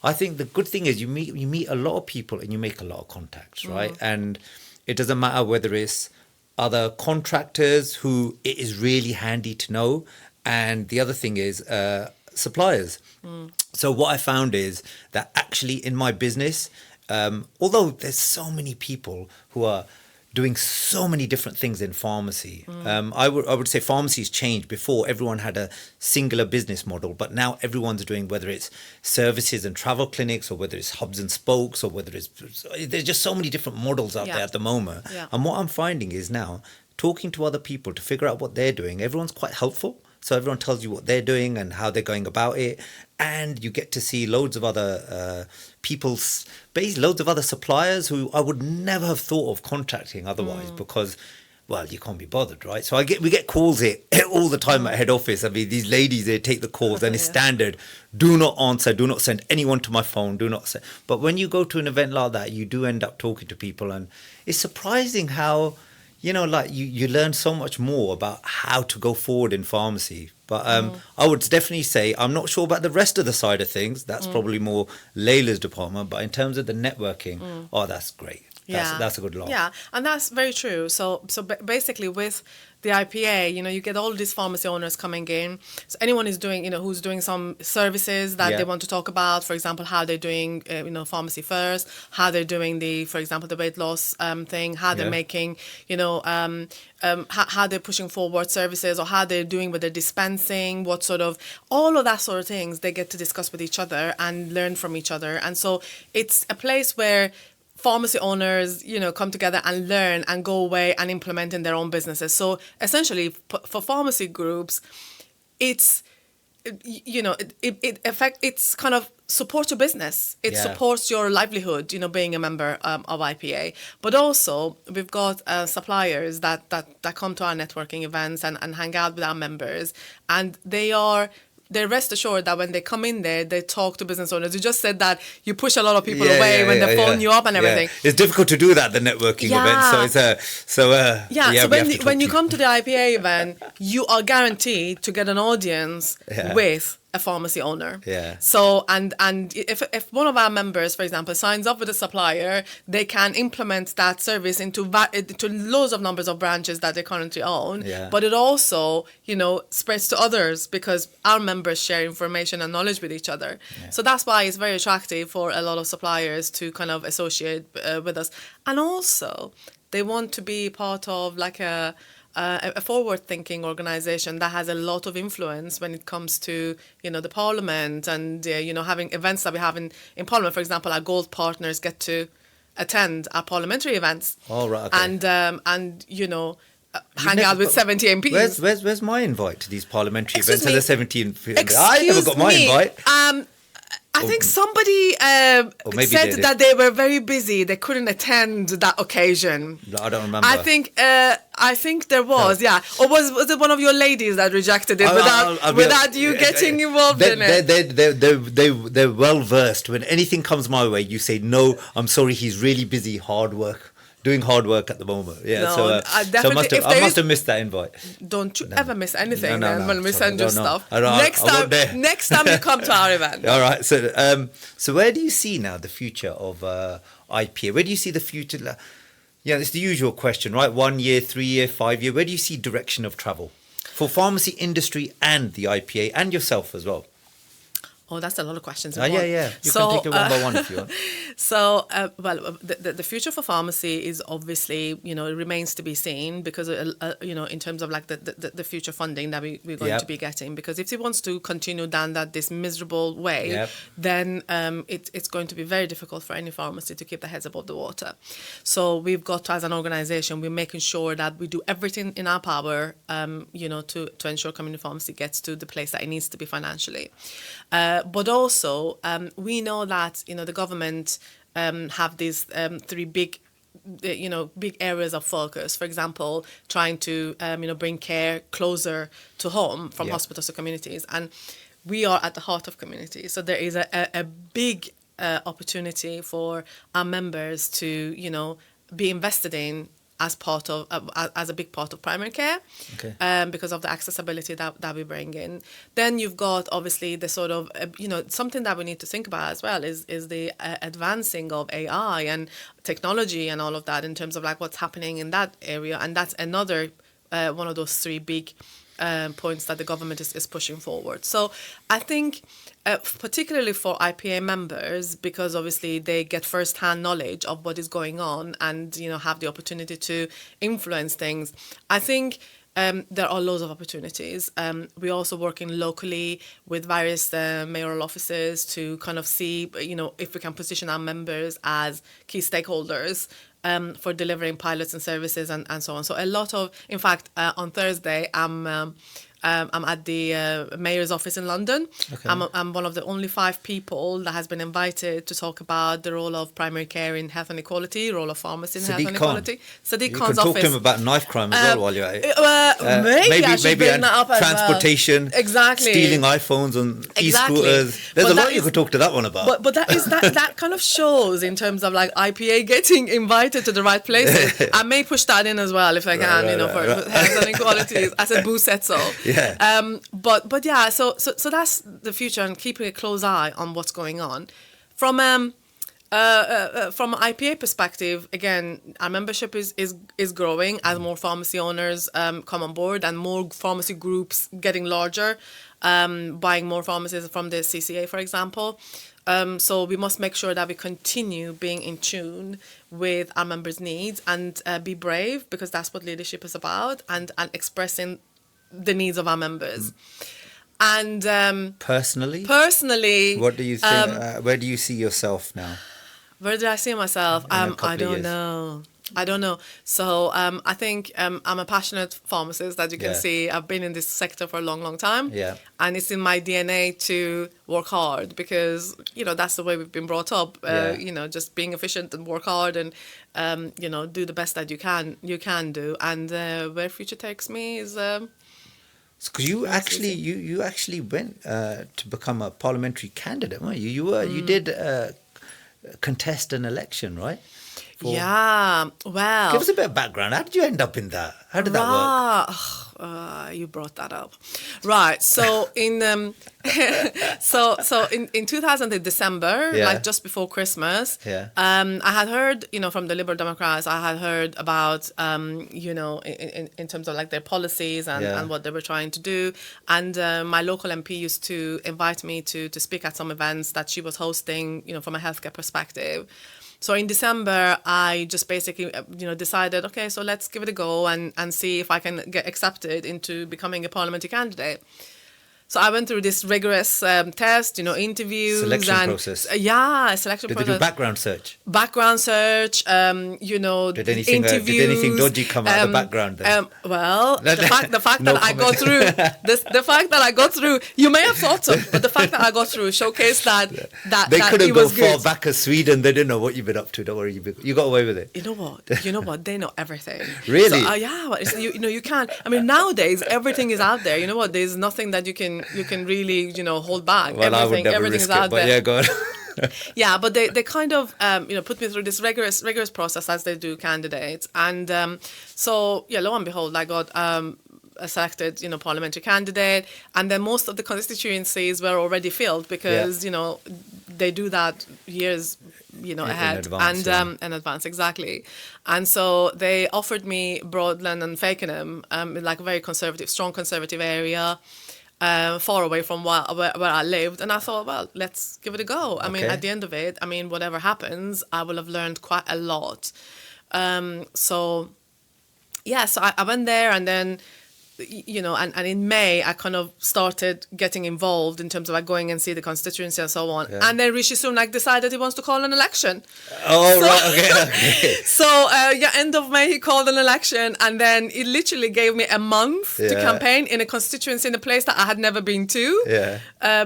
I think the good thing is you meet a lot of people and you make a lot of contacts, right? And it doesn't matter whether it's other contractors who it is really handy to know, and the other thing is suppliers. So what I found is that actually in my business, although there's so many people who are doing so many different things in pharmacy, I would say pharmacy's changed. Before, everyone had a singular business model, but now everyone's doing, whether it's services and travel clinics, or whether it's hubs and spokes, or whether there's just so many different models out there at the moment. And what I'm finding is now, talking to other people to figure out what they're doing, everyone's quite helpful. So everyone tells you what they're doing and how they're going about it. And you get to see loads of other loads of other suppliers who I would never have thought of contacting otherwise because, well, you can't be bothered, right? So we get calls here all the time at head office. I mean, these ladies, they take the calls and it's standard. Do not answer. Do not send anyone to my phone. Do not send. But when you go to an event like that, you do end up talking to people. And it's surprising how... like you learn so much more about how to go forward in pharmacy. But I would definitely say, I'm not sure about the rest of the side of things. That's probably more Leila's department. But in terms of the networking, that's great. That's a good laugh. Yeah, and that's very true. So basically with the IPA, you get all these pharmacy owners coming in. So anyone is doing, who's doing some services that they want to talk about, for example, how they're doing, pharmacy first, how they're doing for example, the weight loss thing, how they're making, how they're pushing forward services, or how they're doing with their dispensing, what sort of, all of that sort of things they get to discuss with each other and learn from each other. And so it's a place where pharmacy owners, come together and learn and go away and implement in their own businesses. So essentially, for pharmacy groups, it's, it's kind of support your business. It supports your livelihood, being a member of IPA. But also, we've got suppliers that come to our networking events and hang out with our members, and they're rest assured that when they come in there, they talk to business owners. You just said that you push a lot of people away when they phone you up and everything. It's difficult to do that at the networking event. So when you come to the IPA event, you are guaranteed to get an audience with a pharmacy owner. Yeah. So and if one of our members, for example, signs up with a supplier, they can implement that service into loads of numbers of branches that they currently own. Yeah. But it also, spreads to others because our members share information and knowledge with each other. Yeah. So that's why it's very attractive for a lot of suppliers to kind of associate with us. And also, they want to be part of like a forward-thinking organisation that has a lot of influence when it comes to, the Parliament and, having events that we have in Parliament. For example, our Gold partners get to attend our parliamentary events. Oh, right, okay. And hang out with 70 MPs. Where's my invite to these parliamentary events? Me? The 17. I never got my invite. I think somebody said that they were very busy. They couldn't attend that occasion. I don't remember. I think there was, Or was it one of your ladies that rejected it without you getting involved in it? They're well versed. When anything comes my way, you say, no, I'm sorry, he's really busy, doing hard work at the moment. Yeah, no, I must have missed that invite. Don't you ever miss anything when we send you stuff. Next time you come to our event. All right. So where do you see now the future of IPA? Where do you see the future? Yeah, it's the usual question, right? 1 year, 3 year, 5 year. Where do you see direction of travel for pharmacy industry and the IPA and yourself as well? Oh, that's a lot of questions. You can take it one by one if you want. So, the future for pharmacy is obviously, it remains to be seen because, in terms of like the future funding that we're going to be getting. Because if it wants to continue down this miserable way, then it's going to be very difficult for any pharmacy to keep their heads above the water. So we've got to, as an organisation, we're making sure that we do everything in our power, to ensure community pharmacy gets to the place that it needs to be financially. But also, we know that, the government have these 3 big big areas of focus. For example, trying to bring care closer to home from hospitals to communities, and we are at the heart of communities. So there is a big opportunity for our members to be invested in as part of as a big part of primary care, because of the accessibility that we bring in. Then you've got obviously the sort of something that we need to think about as well is the advancing of AI and technology and all of that in terms of like what's happening in that area, and that's another one of those three big points that the government is pushing forward. So I think particularly for IPA members, because obviously they get first-hand knowledge of what is going on and have the opportunity to influence things, I think there are loads of opportunities. We're also working locally with various mayoral offices to kind of see if we can position our members as key stakeholders for delivering pilots and services and so on. So a lot of, in fact, on Thursday, I'm at the mayor's office in London. Okay. I'm one of the only 5 people that has been invited to talk about the role of primary care in health and equality, role of pharmacy in health and equality. Sadiq Khan's office. You can talk to him about knife crime as well while you're at it. Maybe I should bring that up as transportation, well. Exactly. Stealing iPhones on e-scooters. There's a lot you could talk to that one about. But that kind of shows in terms of like IPA getting invited to the right places. I may push that in as well if I can, for health and equality. I said Boo said so. Yeah. But yeah, so that's the future, and keeping a close eye on what's going on. From an IPA perspective, again, our membership is growing as more pharmacy owners come on board and more pharmacy groups getting larger, buying more pharmacies from the CCA, for example. So we must make sure that we continue being in tune with our members' needs and be brave, because that's what leadership is about, and expressing the needs of our members. And personally, what do you think? Where do you see yourself now? Where do I see myself? I don't know. So I think I'm a passionate pharmacist, as you can see. I've been in this sector for a long time. Yeah. And it's in my DNA to work hard, because that's the way we've been brought up. Just being efficient and work hard and do the best that you can do. And where future takes me is. Because you actually went to become a parliamentary candidate, weren't you? You did contest an election, right? Yeah, well. Give us a bit of background. How did you end up in that? How did that work? You brought that up, right? So in in 2000 December, like just before Christmas, I had heard, from the Liberal Democrats, I had heard about, in terms of like their policies and what they were trying to do, and my local MP used to invite me to speak at some events that she was hosting, from a healthcare perspective. So in December, I just basically, decided, okay, so let's give it a go and see if I can get accepted into becoming a parliamentary candidate. So I went through this rigorous test, interviews. Selection process. Selection process. Did they do background search? Background search, Did anything dodgy come out of the background then? The fact that I got through, the fact that I got through, you may have thought so, but the fact that I got through showcased that they couldn't it go was far good. back as Sweden. They didn't know what you've been up to. Don't worry, you got away with it. You know what? They know everything. Really? So, you can't. I mean, nowadays everything is out there. You know what? There's nothing that you can really hold back. Well, I would never risk it, but yeah, go on. Yeah, but they kind of put me through this rigorous process as they do candidates, and so lo and behold, I got selected, parliamentary candidate, and then most of the constituencies were already filled because they do that years ahead in advance, exactly. And so they offered me Broadland and Fakenham, like a very strong conservative area. Far away from where I lived, and I thought, well, let's give it a go. I mean, at the end of it, whatever happens, I will have learned quite a lot. So I went there, and then and in May, I kind of started getting involved in terms of like going and see the constituency and so on. Yeah. And then Rishi Sunak decided he wants to call an election. Oh, right, okay. So, end of May, he called an election, and then it literally gave me a month to campaign in a constituency in a place that I had never been to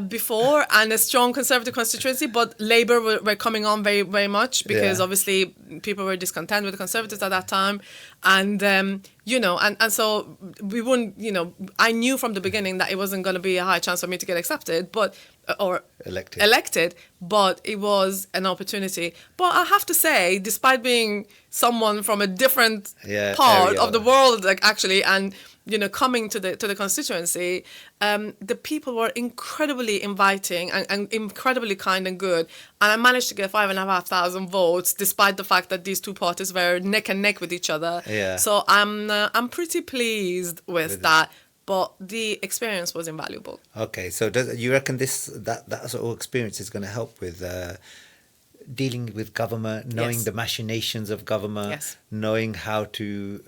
before, and a strong Conservative constituency, but Labour were coming on very, very much because obviously people were discontent with the Conservatives at that time. And, and so we wouldn't, I knew from the beginning that it wasn't going to be a high chance for me to get accepted, or elected, but it was an opportunity. But I have to say, despite being someone from a different part of the world, like actually, and coming to the constituency, the people were incredibly inviting and incredibly kind and good, and I managed to get 5,500 votes, despite the fact that these two parties were neck and neck with each other. Yeah. So I'm pretty pleased with that. But the experience was invaluable. Okay, so you reckon that sort of experience is going to help with dealing with government, knowing the machinations of government, knowing how to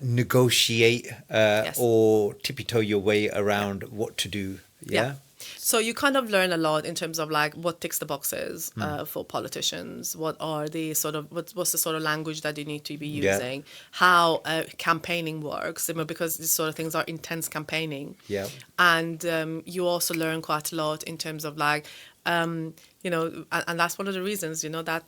negotiate or tippy-toe your way around what to do? Yeah. So you kind of learn a lot in terms of like what ticks the boxes for politicians. What are the sort of what's the sort of language that you need to be using? How campaigning works, because these sort of things are intense campaigning. Yeah. And you also learn quite a lot in terms of like. And that's one of the reasons, that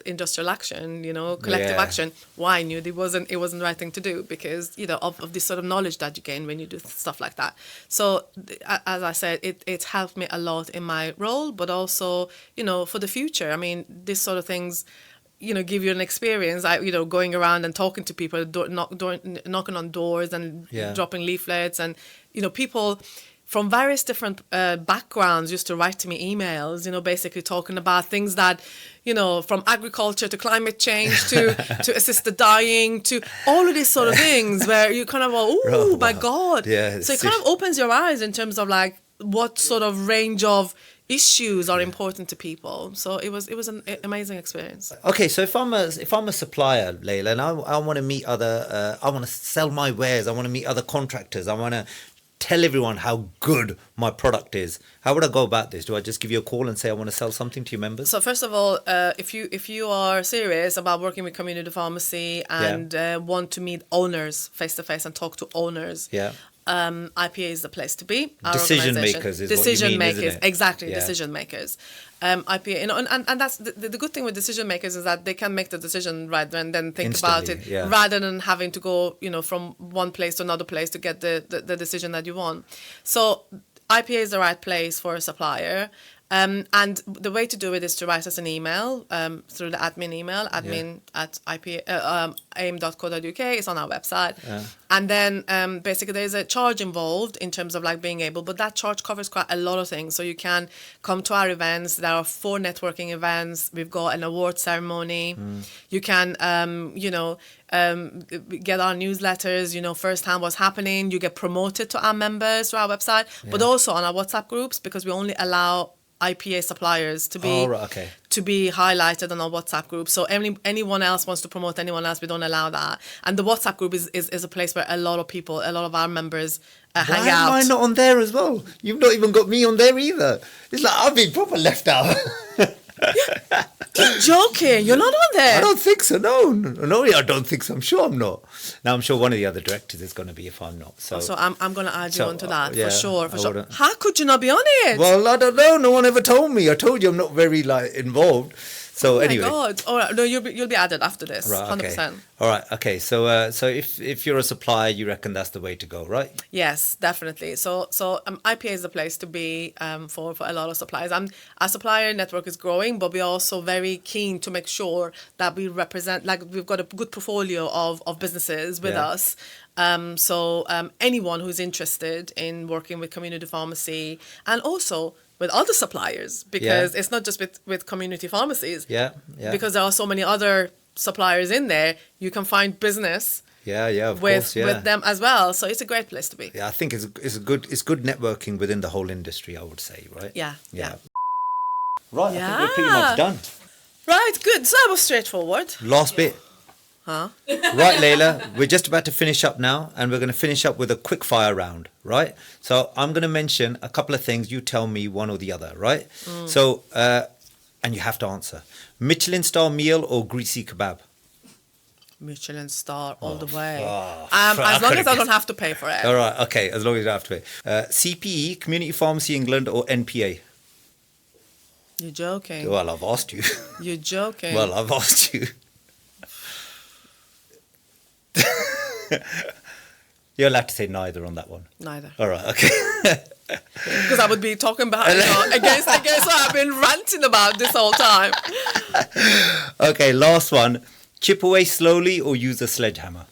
industrial action, collective action, why I knew it wasn't the right thing to do, because, of this sort of knowledge that you gain when you do stuff like that. So, as I said, it helped me a lot in my role, but also, for the future. I mean, these sort of things, give you an experience, going around and talking to people, knocking on doors and dropping leaflets, and, people from various different backgrounds used to write to me emails, basically talking about things that, from agriculture to climate change to assisted dying to all of these sort of things where you kind of go, oh, my God. Yeah, so it kind of opens your eyes in terms of like what sort of range of issues are important to people. So it was an amazing experience. Okay, so if I'm a supplier, Leyla, and I want to meet I want to sell my wares, I want to meet other contractors, I want to tell everyone how good my product is. How would I go about this? Do I just give you a call and say I want to sell something to your members? So first of all, if you are serious about working with community pharmacy and want to meet owners face to face and talk to owners, IPA is the place to be. Our decision makers is decision what you mean, makers, isn't it? Exactly, decision makers. IPA, and that's the good thing with decision makers is that they can make the decision right and then think instantly, about it rather than having to go, from one place to another place to get the decision that you want. So IPA is the right place for a supplier. And the way to do it is to write us an email through the admin email, admin@aim.co.uk. It's on our website. And then basically there's a charge involved in terms of like being able, but that charge covers quite a lot of things. So you can come to our events. There are 4 networking events. We've got an award ceremony. You can, get our newsletters, firsthand what's happening. You get promoted to our members through our website, but also on our WhatsApp groups, because we only allow IPA suppliers to be to be highlighted on our WhatsApp group. So anyone else wants to promote anyone else, we don't allow that. And the WhatsApp group is a place where a lot of our members hang out. Why am I not on there as well? You've not even got me on there either. It's like I've been proper left out. You're joking. You're not on there. I don't think so. No, I don't think so. I'm sure I'm not. Now, I'm sure one of the other directors is going to be if I'm not. So I'm going to add you onto that for sure. How could you not be on it? Well, I don't know. No one ever told me. I told you I'm not very involved. So anyway. Oh my God! All right, no, you'll be added after this. Right, 100%. All right. Okay. So if you're a supplier, you reckon that's the way to go, right? Yes, definitely. So IPA is the place to be for a lot of suppliers. Our supplier network is growing, but we're also very keen to make sure that we represent, like we've got a good portfolio of businesses with us. So anyone who's interested in working with community pharmacy and also with other suppliers, because it's not just with community pharmacies. Because there are so many other suppliers in there, you can find business. Of course, with them as well. So it's a great place to be. Yeah, I think it's good networking within the whole industry, I would say, right? Yeah. Right, I think we're pretty much done. Right, good. So that was straightforward. Last bit. Huh? Right, Leyla, we're just about to finish up now, and we're going to finish up with a quickfire round, right? So I'm going to mention a couple of things. You tell me one or the other, right? So, and you have to answer. Michelin star meal or greasy kebab? Michelin star all the way. As long as I don't have to pay for it. All right, okay, as long as you don't have to pay. CPE, Community Pharmacy England, or NPA? You're joking. Well, I've asked you. You're joking. Well, I've asked you. You're allowed to say neither on that one. Neither. All right, okay. Because I would be talking about against what I've been ranting about this whole time. Okay, last one. Chip away slowly or use a sledgehammer?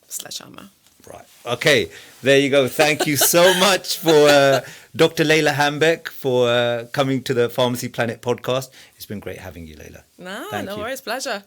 Sledgehammer. Right. Okay, there you go. Thank you so much for Dr. Leyla Hannbeck for coming to the Pharmacy Planet podcast. It's been great having you, Leyla. No worries. Pleasure.